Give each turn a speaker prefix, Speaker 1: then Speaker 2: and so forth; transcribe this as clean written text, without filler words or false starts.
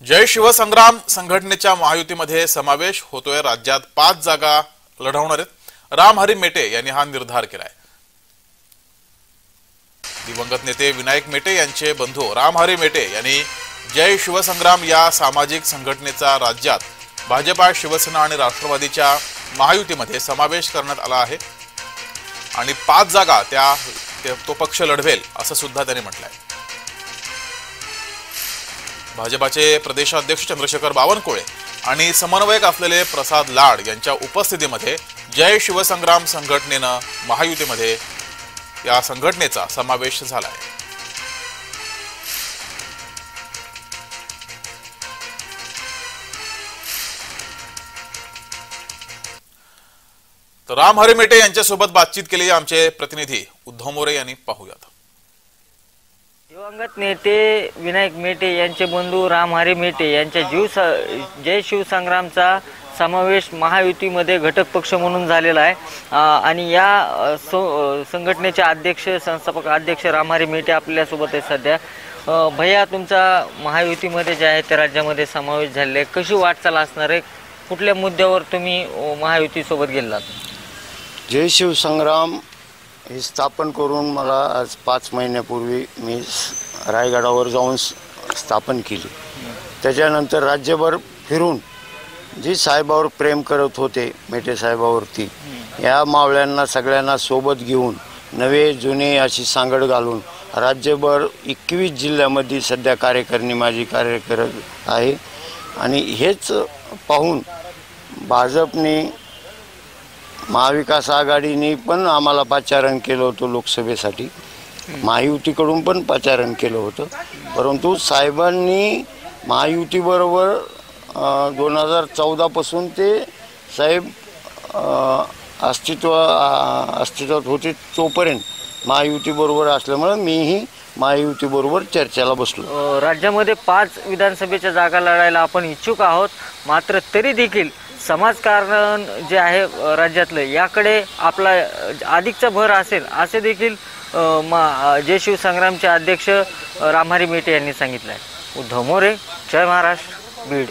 Speaker 1: जय शिवसंग्राम संघटनेच्या महायुतीमध्ये समावेश होतोय। राज्यात 5 जागा लढवणार आहेत। राम हरी मेटे यांनी हा निर्धार केलाय। दिवंगत नेते विनायक मेटे यांचे बंधू राम हरी मेटे यांनी जय शिवसंग्राम या सामाजिक संघटनेचा राज्यात भाजपा, शिवसेना आणि राष्ट्रवादीच्या महायुतीमध्ये समावेश करण्यात आला आहे आणि 5 जागा तो पक्ष लढवेल असं सुद्धा त्यांनी म्हटलंय। भाजपाचे प्रदेशाध्यक्ष चंद्रशेखर बावनकुळे आणि समन्वयक असलेले प्रसाद लाड यांच्या उपस्थितीमध्ये जय शिवसंग्राम संघटनेनं महायुतीमध्ये या संघटनेचा समावेश झाला आहे। तर राम हरी मेटे यांच्यासोबत बातचीत केली आमचे प्रतिनिधी उद्धव मोरे यांनी। पाहूयात।
Speaker 2: दिवंगत नेते विनायक मेटे यांचे बंधू राम हरी मेटे यांच्या जय शिवसंग्रामचा समावेश महायुतीमध्ये घटक पक्ष म्हणून झालेला आहे आणि या संघटनेचे अध्यक्ष, संस्थापक अध्यक्ष राम हरी मेटे आपल्यासोबत आहे सध्या। भैया, तुमचा महायुतीमध्ये जे आहे ते राज्यामध्ये समावेश झालेला आहे, कशी वाटचाल असणार आहे? कुठल्या मुद्द्यावर तुम्ही महायुतीसोबत गेलात?
Speaker 3: जय शिवसंग्राम ही स्थापन करून मला आज 5 महिन्यापूर्वी मी रायगडावर जाऊन स्थापन केली। त्याच्यानंतर राज्यभर फिरून जी साहेबावर प्रेम करत होते, मेटे साहेबावरती, या मावळ्यांना सगळ्यांना सोबत घेऊन नवे जुने अशी सांगड घालून राज्यभर 21 जिल्ह्यामध्ये सध्या कार्यकारिणी माझी कार्य करत आहे। आणि हेच पाहून भाजपने, महाविकास आघाडीने पण आम्हाला पाचारण केलं होतं लोकसभेसाठी, महायुतीकडून पण पाचारण केलं होतं, परंतु साहेबांनी महायुतीबरोबर 2014 पासून ते साहेब अस्तित्वात होते तोपर्यंत महायुतीबरोबर असल्यामुळे मीही महायुतीबरोबर चर्चेला बसलो।
Speaker 2: राज्यामध्ये 5 विधानसभेच्या जागा लढायला आपण इच्छुक आहोत, मात्र तरी देखील समाजकारण जे आहे राज्यातलं याकडे आपला अधिकचा भर असेल असे देखील जय शिवसंग्रामचे अध्यक्ष राम हरी मेटे यांनी सांगितलं आहे। उद्धव मोरे, जय महाराष्ट्र, बीड।